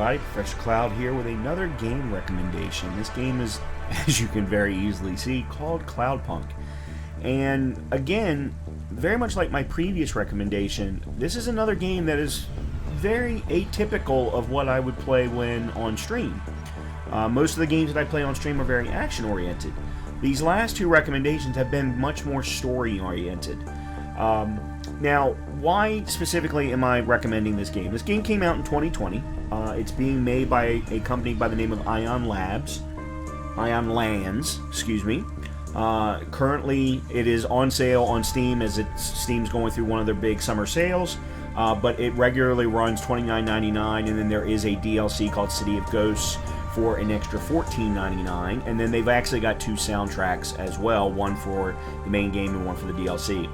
everybody. Professor Cloud here with another game recommendation. This game is, as you can very easily see, called Cloudpunk. And again, very much like my previous recommendation, this is another game that is very atypical of what I would play when on stream. Most of the games that I play on stream are very action-oriented. These last two recommendations have been much more story-oriented. Now, why specifically am I recommending this game? This game came out in 2020. It's being made by a company by the name of Ion Lands, excuse me. Currently, it is on sale on Steam as Steam's going through one of their big summer sales. But it regularly runs $29.99, and then there is a DLC called City of Ghosts for an extra $14.99, and then they've actually got two soundtracks as well, one for the main game and one for the DLC.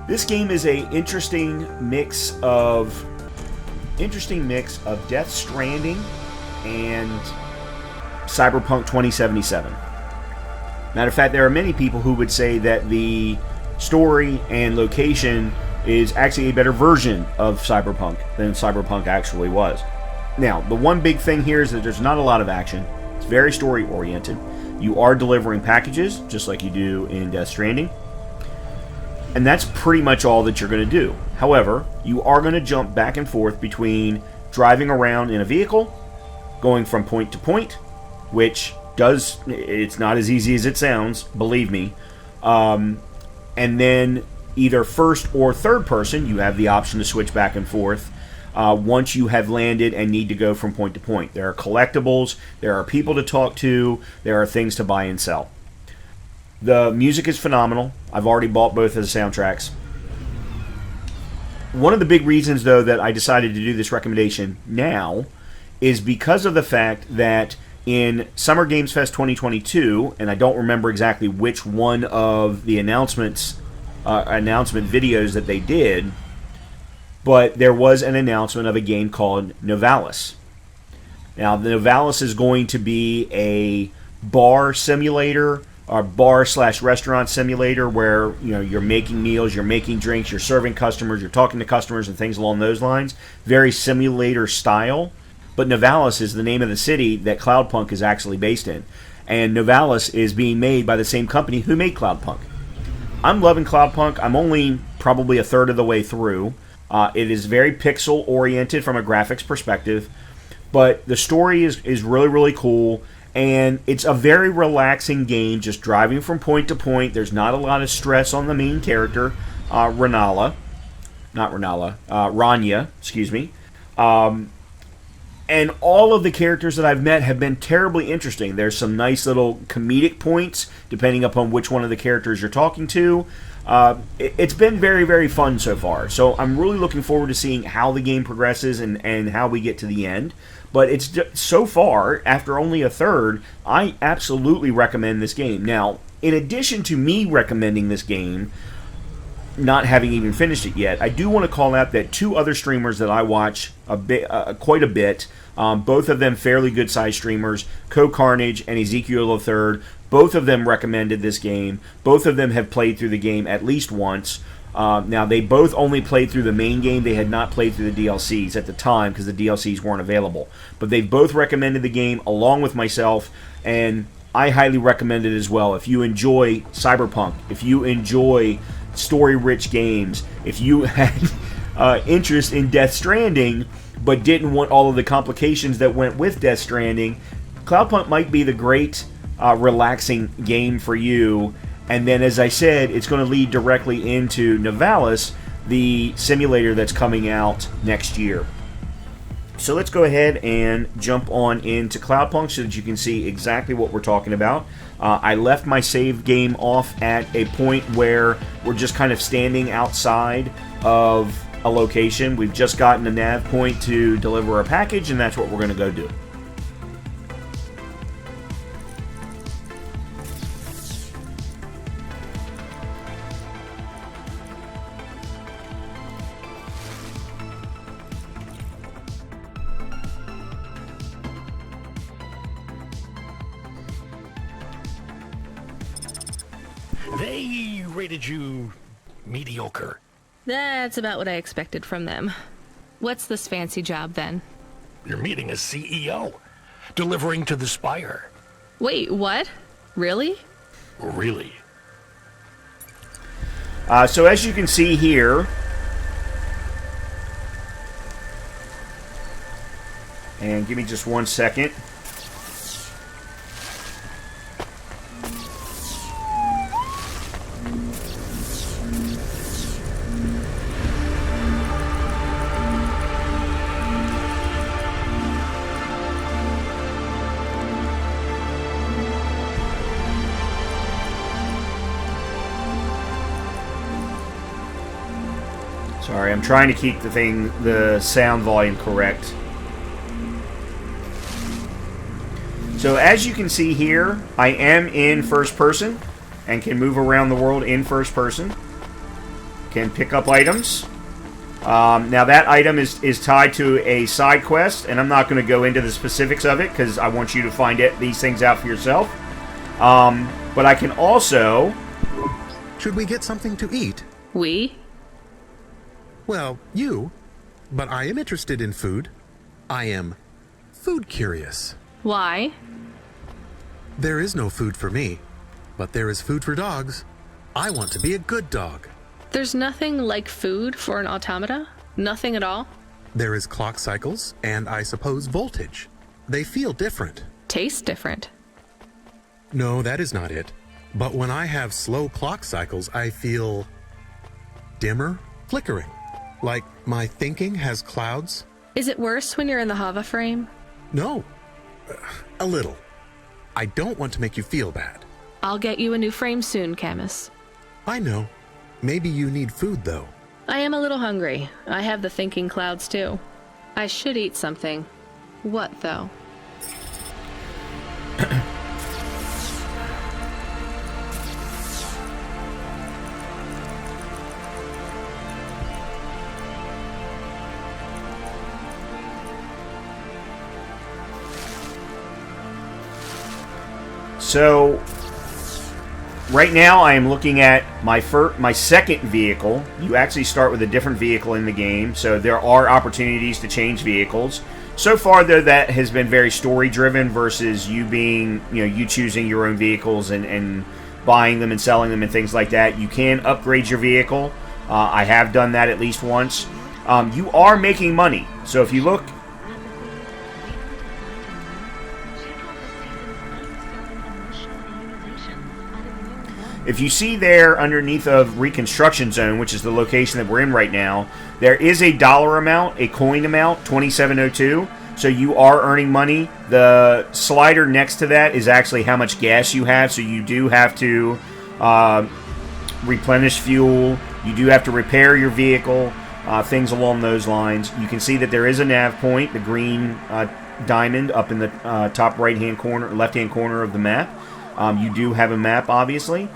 This game is a interesting mix of Death Stranding and Cyberpunk 2077. Matter of fact, there are many people who would say that the story and location is actually a better version of Cyberpunk than Cyberpunk actually was. Now, the one big thing here is that there's not a lot of action. It's very story-oriented. You are delivering packages, just like you do in Death Stranding. And that's pretty much all that you're going to do. However, you are going to jump back and forth between driving around in a vehicle, going from point to point, which it's not as easy as it sounds, believe me. And then either first or third person, you have the option to switch back and forth once you have landed and need to go from point to point. There are collectibles, there are people to talk to, there are things to buy and sell. The music is phenomenal. I've already bought both of the soundtracks. One of the big reasons, though, that I decided to do this recommendation now is because of the fact that in Summer Games Fest 2022, and I don't remember exactly which one of the announcement videos that they did, but there was an announcement of a game called Novalis. Now, the Novalis is going to be a bar simulator, or bar/restaurant simulator, where you're making meals, you're making drinks, you're serving customers, you're talking to customers, and things along those lines. Very simulator style. But Novalis is the name of the city that Cloudpunk is actually based in. And Novalis is being made by the same company who made Cloudpunk. I'm loving Cloudpunk. I'm only probably a third of the way through. It is very pixel-oriented from a graphics perspective. But the story is really, really cool. And it's a very relaxing game, just driving from point to point. There's not a lot of stress on the main character, Ranya, excuse me. And all of the characters that I've met have been terribly interesting. There's some nice little comedic points, depending upon which one of the characters you're talking to. It's been very, very fun so far. So I'm really looking forward to seeing how the game progresses and how we get to the end. But it's just, so far, after only a third, I absolutely recommend this game. Now, in addition to me recommending this game, not having even finished it yet, I do want to call out that two other streamers that I watch quite a bit, both of them fairly good-sized streamers, Co-Carnage and Ezekiel III, both of them recommended this game. Both of them have played through the game at least once. Now, they both only played through the main game. They had not played through the DLCs at the time because the DLCs weren't available. But they've both recommended the game along with myself, and I highly recommend it as well. If you enjoy Cyberpunk, if you enjoy story-rich games, if you had interest in Death Stranding but didn't want all of the complications that went with Death Stranding, Cloudpunk might be the great relaxing game for you. And then, as I said, it's going to lead directly into Novalis, the simulator that's coming out next year. So let's go ahead and jump on into Cloudpunk so that you can see exactly what we're talking about. I left my save game off at a point where we're just kind of standing outside of a location. We've just gotten a nav point to deliver a package, and that's what we're going to go do. They rated you mediocre. That's about what I expected from them. What's this fancy job, then? You're meeting a CEO. Delivering to the Spire. Wait, what? Really? Really? So as you can see here, and give me just 1 second. Sorry, I'm trying to keep the sound volume correct. So as you can see here, I am in first person and can move around the world in first person. Can pick up items. Now that item is tied to a side quest, and I'm not going to go into the specifics of it because I want you to find these things out for yourself. But I can also... Should we get something to eat? We? Well, you. But I am interested in food. I am food curious. Why? There is no food for me, but there is food for dogs. I want to be a good dog. There's nothing like food for an automata? Nothing at all? There is clock cycles, and I suppose voltage. They feel different. Taste different. No, that is not it. But when I have slow clock cycles, I feel dimmer, flickering. Like my thinking has clouds. Is it worse when you're in the Hava frame? No, a little. I don't want to make you feel bad. I'll get you a new frame soon, Camus. I know. Maybe you need food, though. I am a little hungry. I have the thinking clouds, too. I should eat something. What, though? So, right now I am looking at my second vehicle. You actually start with a different vehicle in the game, so there are opportunities to change vehicles. So far, though, that has been very story-driven versus you being, you choosing your own vehicles and buying them and selling them and things like that. You can upgrade your vehicle. I have done that at least once. You are making money. So if you look... If you see there underneath of Reconstruction Zone, which is the location that we're in right now, there is a dollar amount, a coin amount, 2702. So you are earning money. The slider next to that is actually how much gas you have. So you do have to replenish fuel. You do have to repair your vehicle, things along those lines. You can see that there is a nav point, the green diamond up in the top right-hand corner, left-hand corner of the map. You do have a map, obviously.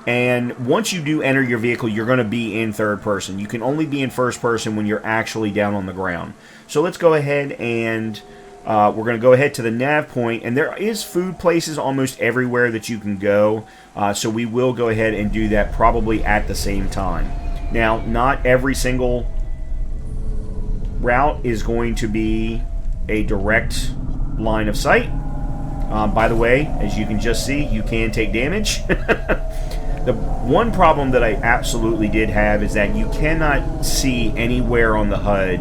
And once you do enter your vehicle, you're going to be in third person. You can only be in first person when you're actually down on the ground. So let's go ahead and we're going to go ahead to the nav point. And there is food places almost everywhere that you can go. So we will go ahead and do that probably at the same time. Now, not every single route is going to be a direct line of sight. By the way, as you can just see, you can take damage. The one problem that I absolutely did have is that you cannot see anywhere on the HUD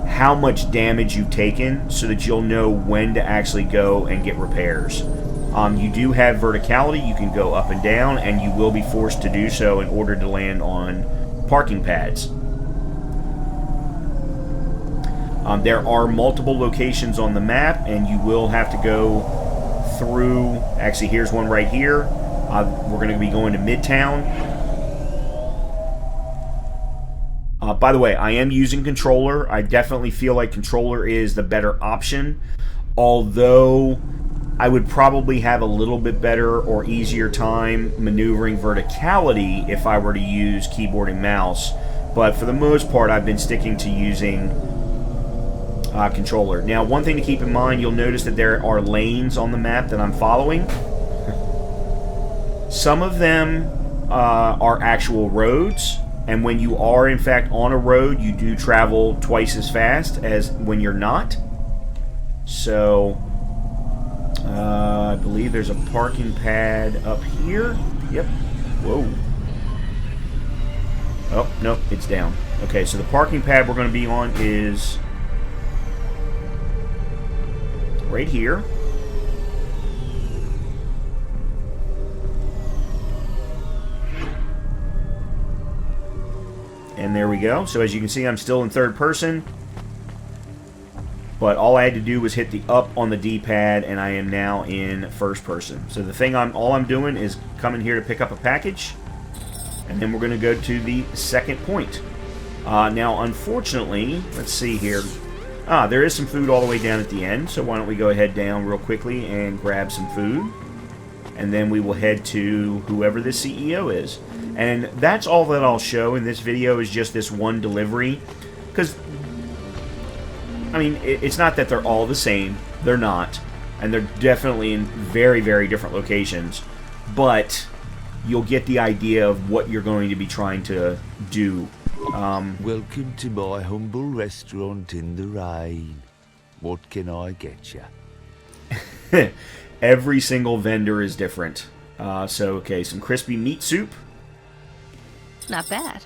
how much damage you've taken so that you'll know when to actually go and get repairs. You do have verticality. You can go up and down, and you will be forced to do so in order to land on parking pads. There are multiple locations on the map, and you will have to go through... Actually, here's one right here. We're going to be going to Midtown. By the way, I am using controller. I definitely feel like controller is the better option. Although, I would probably have a little bit better or easier time maneuvering verticality if I were to use keyboard and mouse. But for the most part, I've been sticking to using controller. Now, one thing to keep in mind, you'll notice that there are lanes on the map that I'm following. Some of them are actual roads, and when you are in fact on a road, you do travel twice as fast as when you're not. So, I believe there's a parking pad up here. Yep. Whoa. Oh, no, it's down. Okay, so the parking pad we're going to be on is right here. And there we go. So as you can see, I'm still in third person. But all I had to do was hit the up on the D-pad, and I am now in first person. So the thing all I'm doing is coming here to pick up a package, and then we're going to go to the second point. Now, unfortunately, let's see here. There is some food all the way down at the end, so why don't we go ahead down real quickly and grab some food, and then we will head to whoever the CEO is. And that's all that I'll show in this video is just this one delivery, because I mean, it's not that they're all the same. They're not. And they're definitely in very, very different locations. But you'll get the idea of what you're going to be trying to do. Welcome to my humble restaurant in the rain. What can I get you? Every single vendor is different. Okay, some crispy meat soup. Not bad.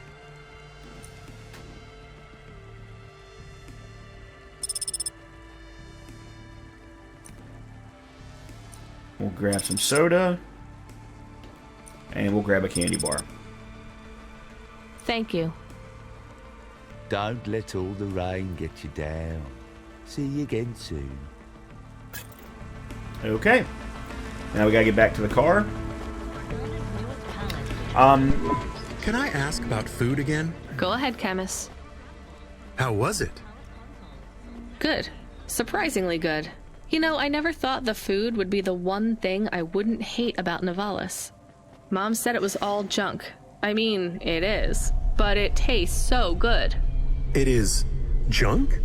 We'll grab some soda. And we'll grab a candy bar. Thank you. Don't let all the rain get you down. See you again soon. Okay. Now we gotta get back to the car. Can I ask about food again? Go ahead, Camus. How was it? Good. Surprisingly good. You know, I never thought the food would be the one thing I wouldn't hate about Nivalis. Mom said it was all junk. I mean, it is. But it tastes so good. It is junk?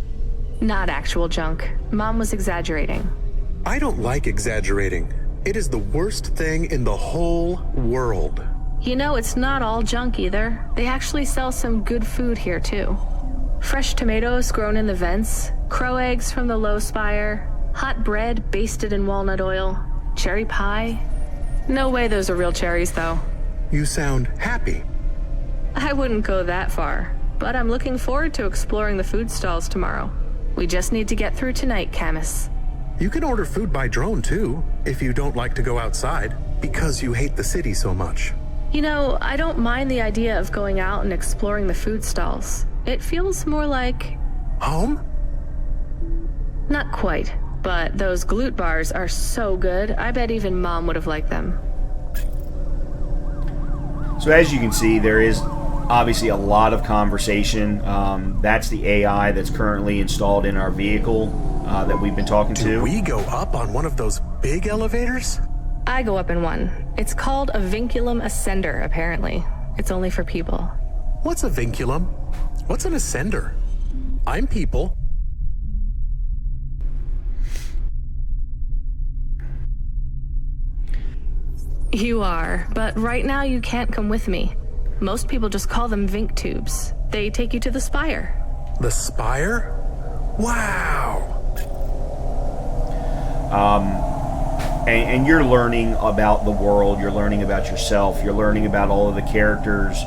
Not actual junk. Mom was exaggerating. I don't like exaggerating. It is the worst thing in the whole world. You know, it's not all junk either. They actually sell some good food here, too. Fresh tomatoes grown in the vents, crow eggs from the low spire, hot bread basted in walnut oil, cherry pie. No way those are real cherries, though. You sound happy. I wouldn't go that far, but I'm looking forward to exploring the food stalls tomorrow. We just need to get through tonight, Camus. You can order food by drone, too, if you don't like to go outside, because you hate the city so much. You know, I don't mind the idea of going out and exploring the food stalls. It feels more like... Home? Not quite, but those glute bars are so good, I bet even Mom would have liked them. So as you can see, there is obviously a lot of conversation. That's the AI that's currently installed in our vehicle that we've been talking to. Do we go up on one of those big elevators? I go up in one. It's called a vinculum ascender, apparently. It's only for people. What's a vinculum? What's an ascender? I'm people. You are, but right now you can't come with me. Most people just call them Vink tubes. They take you to the spire. The spire? Wow! And you're learning about the world, you're learning about yourself, you're learning about all of the characters.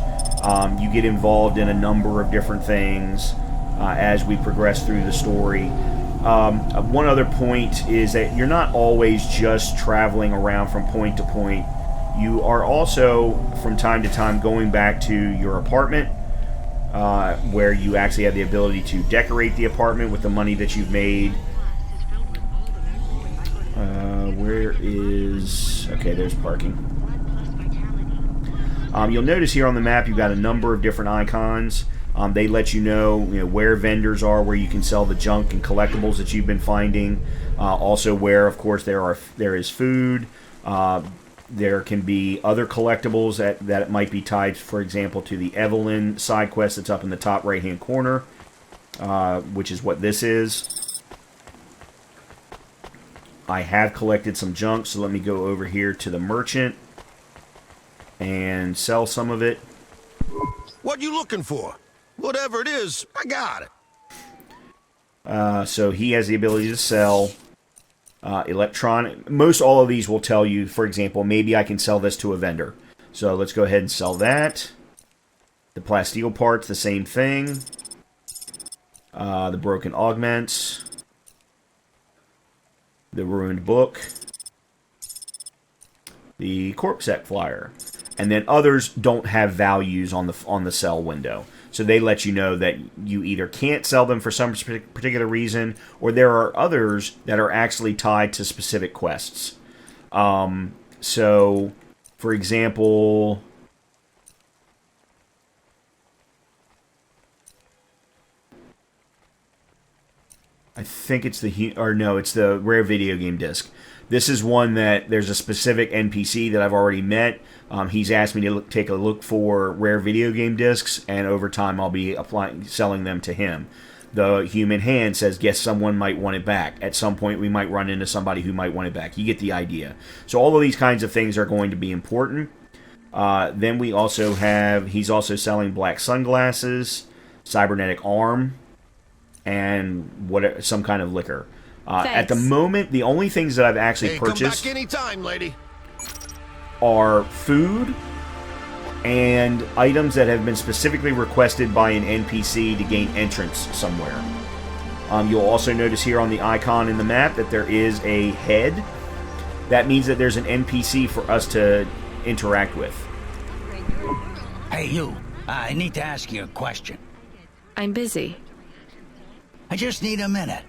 You get involved in a number of different things as we progress through the story. One other point is that you're not always just traveling around from point to point. You are also, from time to time, going back to your apartment, where you actually have the ability to decorate the apartment with the money that you've made. Where is... Okay, there's parking. You'll notice here on the map you've got a number of different icons. They let you know, where vendors are, where you can sell the junk and collectibles that you've been finding. Also where, of course, there is food. There can be other collectibles that might be tied, for example, to the Evelyn side quest that's up in the top right-hand corner, which is what this is. I have collected some junk, so let me go over here to the merchant and sell some of it. What you looking for? Whatever it is, I got it. So he has the ability to sell Electronic. Most all of these will tell you, for example, maybe I can sell this to a vendor. So let's go ahead and sell that. The plasteel parts, the same thing. The broken augments. The ruined book. The corpsec flyer. And then others don't have values on the sell window. So they let you know that you either can't sell them for some particular reason, or there are others that are actually tied to specific quests. So, for example, I think it's it's the rare video game disc. This is one that there's a specific NPC that I've already met. He's asked me to take a look for rare video game discs, and over time I'll be selling them to him. The human hand says, guess someone might want it back. At some point we might run into somebody who might want it back. You get the idea. So all of these kinds of things are going to be important. Then we also have, he's also selling black sunglasses, cybernetic arm, and some kind of liquor. At the moment, the only things that I've actually purchased come back anytime, lady. are food and items that have been specifically requested by an NPC to gain entrance somewhere. You'll also notice here on the icon in the map that there is a head. That means that there's an NPC for us to interact with. Hey, you. I need to ask you a question. I'm busy. I just need a minute.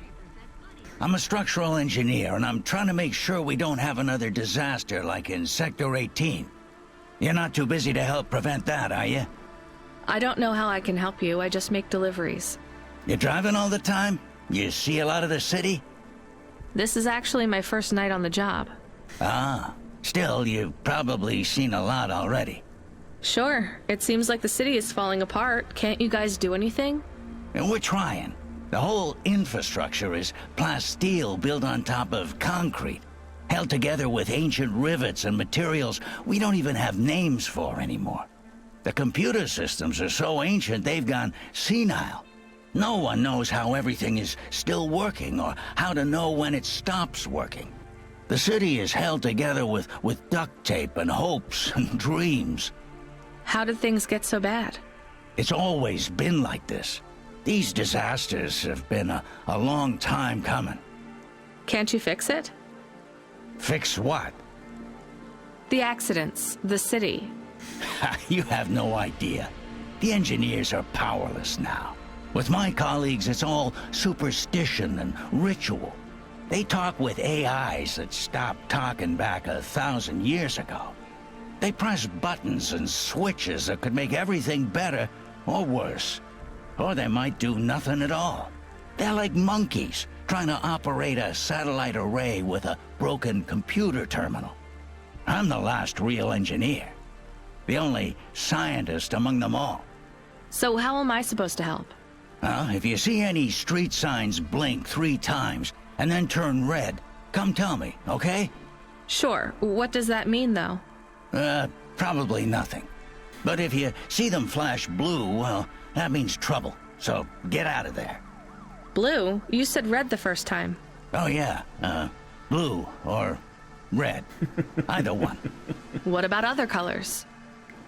I'm a structural engineer, and I'm trying to make sure we don't have another disaster like in Sector 18. You're not too busy to help prevent that, are you? I don't know how I can help you. I just make deliveries. You driving all the time? You see a lot of the city? This is actually my first night on the job. Ah, still, you've probably seen a lot already. Sure. It seems like the city is falling apart. Can't you guys do anything? And we're trying. The whole infrastructure is plasteel built on top of concrete, held together with ancient rivets and materials we don't even have names for anymore. The computer systems are so ancient they've gone senile. No one knows how everything is still working or how to know when it stops working. The city is held together with duct tape and hopes and dreams. How did things get so bad? It's always been like this. These disasters have been a long time coming. Can't you fix it? Fix what? The accidents, the city. You have no idea. The engineers are powerless now. With my colleagues, it's all superstition and ritual. They talk with AIs that stopped talking back 1,000 years ago. They press buttons and switches that could make everything better or worse. Or they might do nothing at all. They're like monkeys trying to operate a satellite array with a broken computer terminal. I'm the last real engineer. The only scientist among them all. So how am I supposed to help? If you see any street signs blink 3 times and then turn red, come tell me, okay? Sure. What does that mean, though? Probably nothing. But if you see them flash blue, well, that means trouble. So get out of there. Blue? You said red the first time. Oh yeah, blue or red. Either one. What about other colors?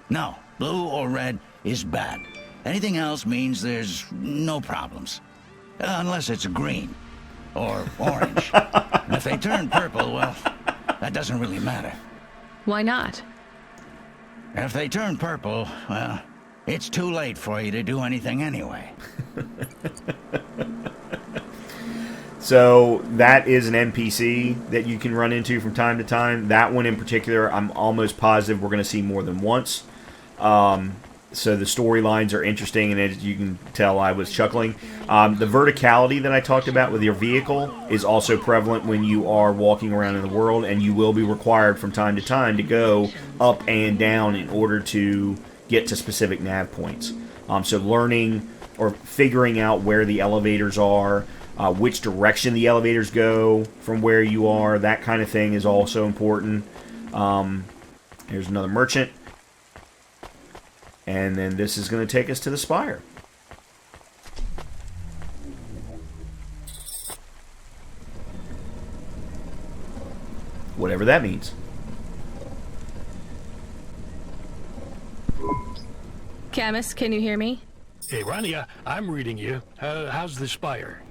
No, blue or red is bad. Anything else means there's no problems. Unless it's green or orange. And if they turn purple, well, that doesn't really matter. Why not? If they turn purple, well, it's too late for you to do anything anyway. So that is an NPC that you can run into from time to time. That one in particular, I'm almost positive we're going to see more than once. So the storylines are interesting, and as you can tell, I was chuckling. The verticality that I talked about with your vehicle is also prevalent when you are walking around in the world, and you will be required from time to time to go up and down in order to get to specific nav points. So learning or figuring out where the elevators are, which direction the elevators go from where you are, that kind of thing is also important. Here's another merchant. And then this is going to take us to the spire. Whatever that means. Camus, can you hear me? Hey, Rania, I'm reading you. How's the spire?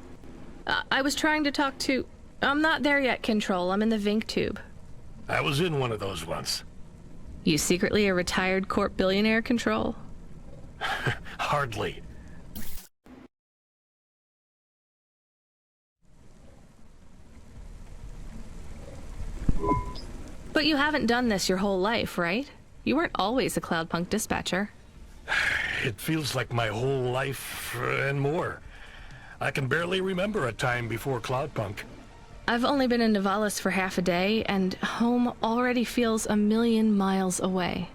I was trying to talk to... I'm not there yet, Control. I'm in the Vink tube. I was in one of those once. You secretly a retired corp billionaire, Control? Hardly. But you haven't done this your whole life, right? You weren't always a Cloudpunk dispatcher. It feels like my whole life and more. I can barely remember a time before Cloudpunk. I've only been in Nivalis for half a day, and home already feels a million miles away.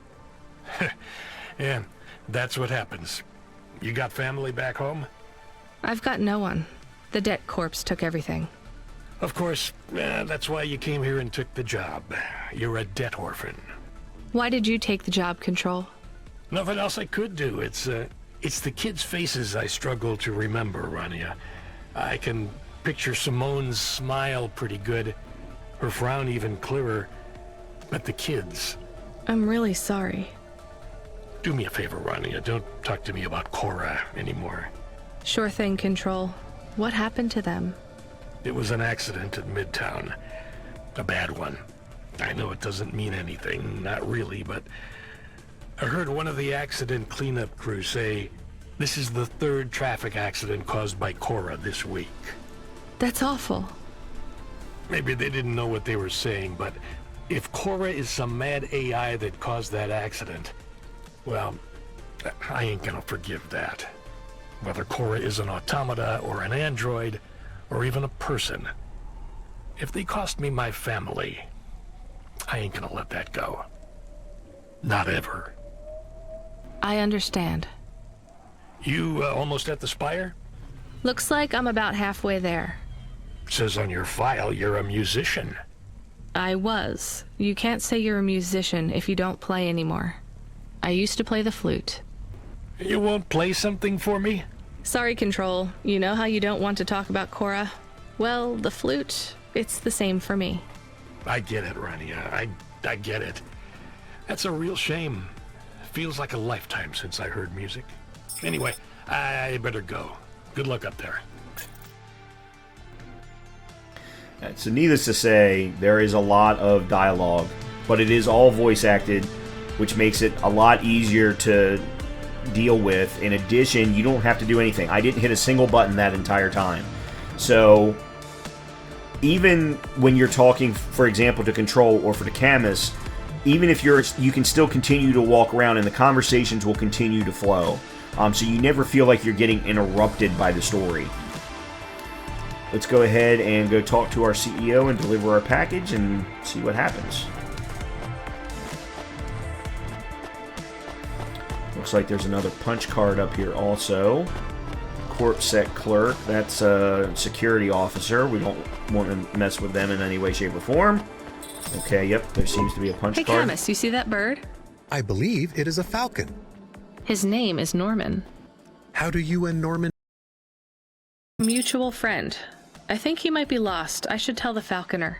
Yeah, that's what happens. You got family back home? I've got no one. The debt corpse took everything. Of course, that's why you came here and took the job. You're a debt orphan. Why did you take the job, Control? Nothing else I could do. It's the kids' faces I struggle to remember, Rania. I can picture Simone's smile pretty good, her frown even clearer, but the kids... I'm really sorry. Do me a favor, Rania. Don't talk to me about Cora anymore. Sure thing, Control. What happened to them? It was an accident at Midtown. A bad one. I know it doesn't mean anything, not really, but I heard one of the accident cleanup crew say this is the third traffic accident caused by Cora this week. That's awful. Maybe they didn't know what they were saying, but if Cora is some mad AI that caused that accident, well, I ain't gonna forgive that. Whether Cora is an automata or an android, or even a person, if they cost me my family, I ain't gonna let that go. Not ever. I understand. You almost at the spire? Looks like I'm about halfway there. Says on your file you're a musician. I was. You can't say you're a musician if you don't play anymore. I used to play the flute. You won't play something for me? Sorry, Control. You know how you don't want to talk about Cora? Well, the flute, it's the same for me. I get it, Rania. I get it. That's a real shame. Feels like a lifetime since I heard music. Anyway, I better go. Good luck up there. So needless to say, there is a lot of dialogue, but it is all voice acted, which makes it a lot easier to deal with. In addition, you don't have to do anything. I didn't hit a single button that entire time. So even when you're talking, for example, to Control or for the Camus, even if you can still continue to walk around and the conversations will continue to flow. So you never feel like you're getting interrupted by the story. Let's go ahead and go talk to our CEO and deliver our package and see what happens. Looks like there's another punch card up here also. Corpsec clerk, that's a security officer. We don't want to mess with them in any way, shape, or form. Okay, yep, there seems to be a punch card. Hey, Camus, you see that bird? I believe it is a falcon. His name is Norman. How do you and Norman... Mutual friend. I think he might be lost. I should tell the falconer.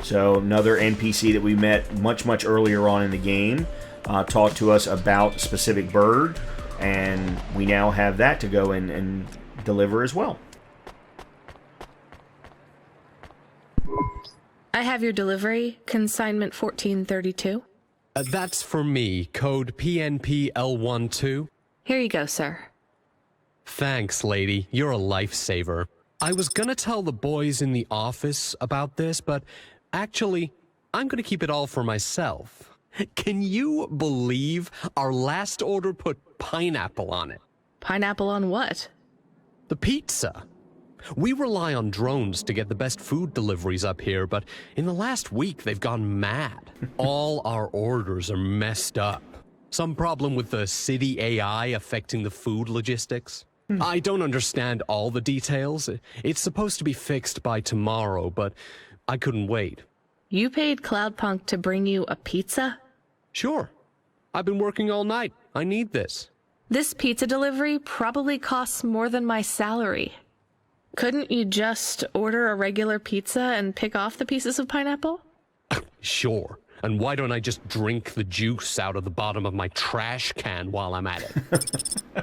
So another NPC that we met much, much earlier on in the game talked to us about a specific bird, and we now have that to go in and deliver as well. I have your delivery, consignment 1432. That's for me, code PNPL12. Here you go, sir. Thanks, lady. You're a lifesaver. I was gonna tell the boys in the office about this, but actually, I'm gonna keep it all for myself. Can you believe our last order put pineapple on it? Pineapple on what? The pizza. We rely on drones to get the best food deliveries up here, but in the last week they've gone mad. All our orders are messed up. Some problem with the city AI affecting the food logistics. I don't understand all the details. It's supposed to be fixed by tomorrow, but I couldn't wait. You paid Cloudpunk to bring you a pizza? Sure. I've been working all night. I need this. This pizza delivery probably costs more than my salary. Couldn't you just order a regular pizza and pick off the pieces of pineapple? Sure. And why don't I just drink the juice out of the bottom of my trash can while I'm at it?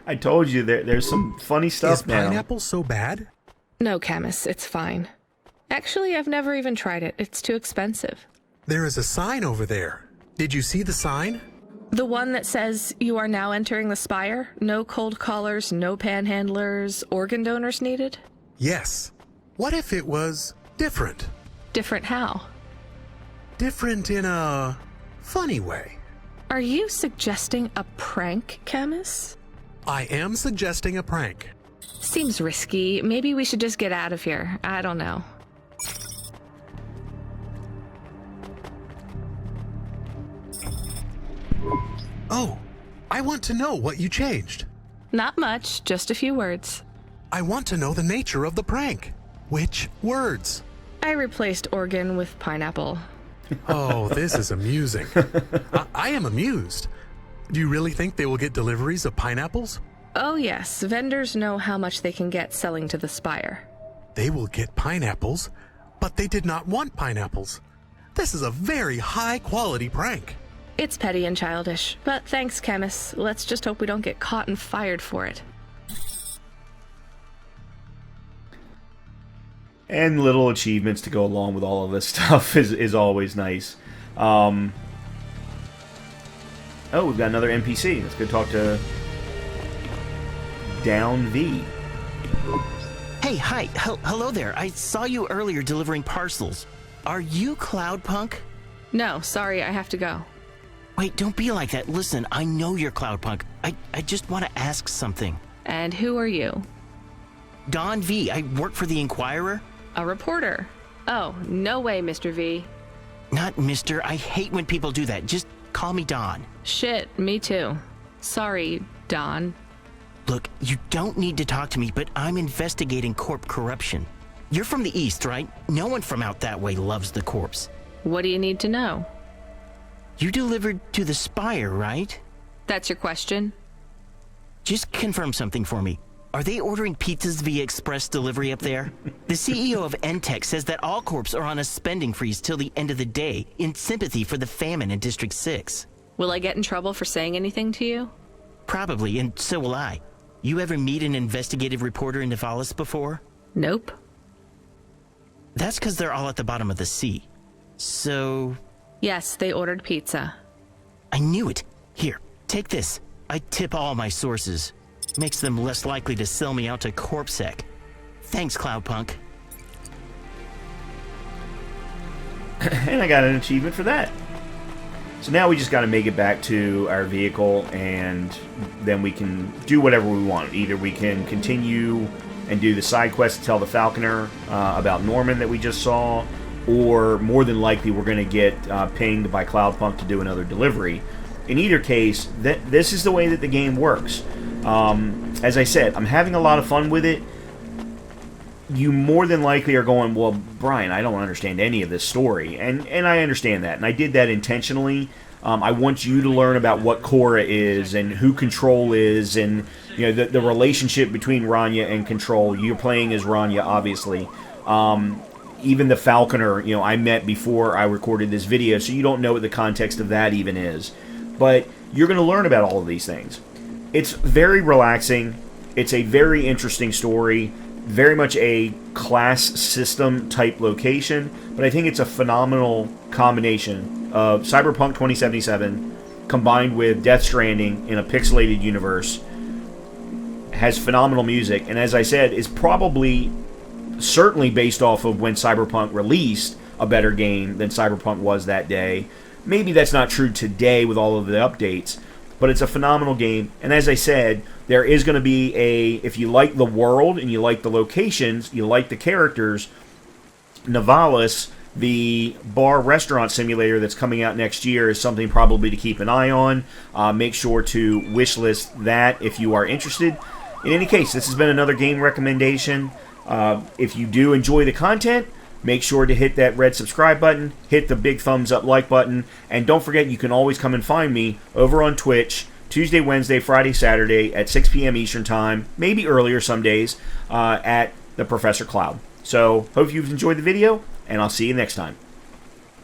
I told you there's some funny stuff now. Is pineapple so bad? No, Camus, it's fine. Actually, I've never even tried it. It's too expensive. There is a sign over there. Did you see the sign? The one that says you are now entering the Spire? No cold callers, no panhandlers, organ donors needed? Yes. What if it was different? Different how? Different in a funny way. Are you suggesting a prank, Camus? I am suggesting a prank. Seems risky. Maybe we should just get out of here. I don't know. Oh, I want to know what you changed. Not much, just a few words. I want to know the nature of the prank. Which words? I replaced organ with pineapple. Oh, this is amusing. I am amused. Do you really think they will get deliveries of pineapples? Oh yes, vendors know how much they can get selling to the Spire. They will get pineapples, but they did not want pineapples. This is a very high-quality prank. It's petty and childish, but thanks, Camus. Let's just hope we don't get caught and fired for it. And little achievements to go along with all of this stuff is always nice. Oh, we've got another NPC. Let's go talk to Down V. Hey, hi. Hello there. I saw you earlier delivering parcels. Are you Cloudpunk? No, sorry, I have to go. Wait, don't be like that. Listen, I know you're Cloudpunk. I just want to ask something. And who are you? Don V. I work for the Inquirer. A reporter. Oh, no way, Mr. V. Not Mr. I hate when people do that. Just call me Don. Shit, me too. Sorry, Don. Look, you don't need to talk to me, but I'm investigating corp corruption. You're from the East, right? No one from out that way loves the corpse. What do you need to know? You delivered to the Spire, right? That's your question? Just confirm something for me. Are they ordering pizzas via express delivery up there? The CEO of Entech says that all corps are on a spending freeze till the end of the day in sympathy for the famine in District 6. Will I get in trouble for saying anything to you? Probably, and so will I. You ever meet an investigative reporter in Nivalis before? Nope. That's because they're all at the bottom of the sea. So... Yes, they ordered pizza. I knew it. Here, take this. I tip all my sources. Makes them less likely to sell me out to CorpSec. Thanks, Cloudpunk. And I got an achievement for that. So now we just got to make it back to our vehicle, and then we can do whatever we want. Either we can continue and do the side quest to tell the Falconer about Norman that we just saw, or more than likely we're going to get pinged by Cloudpunk to do another delivery. In either case, this is the way that the game works. As I said, I'm having a lot of fun with it. You more than likely are going, well, Brian, I don't understand any of this story. And I understand that. And I did that intentionally. I want you to learn about what Cora is and who Control is, and the relationship between Rania and Control. You're playing as Rania, obviously. Even the Falconer, I met before I recorded this video, so you don't know what the context of that even is. But you're going to learn about all of these things. It's very relaxing. It's a very interesting story. Very much a class system type location. But I think it's a phenomenal combination of Cyberpunk 2077 combined with Death Stranding in a pixelated universe. Has phenomenal music. And as I said, is probably certainly based off of when Cyberpunk released, a better game than Cyberpunk was that day. Maybe that's not true today with all of the updates, but it's a phenomenal game. And as I said, there is going to be if you like the world and you like the locations, you like the characters, Nivalis, the bar-restaurant simulator that's coming out next year, is something probably to keep an eye on. Make sure to wishlist that if you are interested. In any case, this has been another game recommendation. If you do enjoy the content, make sure to hit that red subscribe button, hit the big thumbs up like button, and don't forget you can always come and find me over on Twitch, Tuesday, Wednesday, Friday, Saturday at 6 p.m. Eastern Time, maybe earlier some days, at the Professor Cloud. So, hope you've enjoyed the video, and I'll see you next time.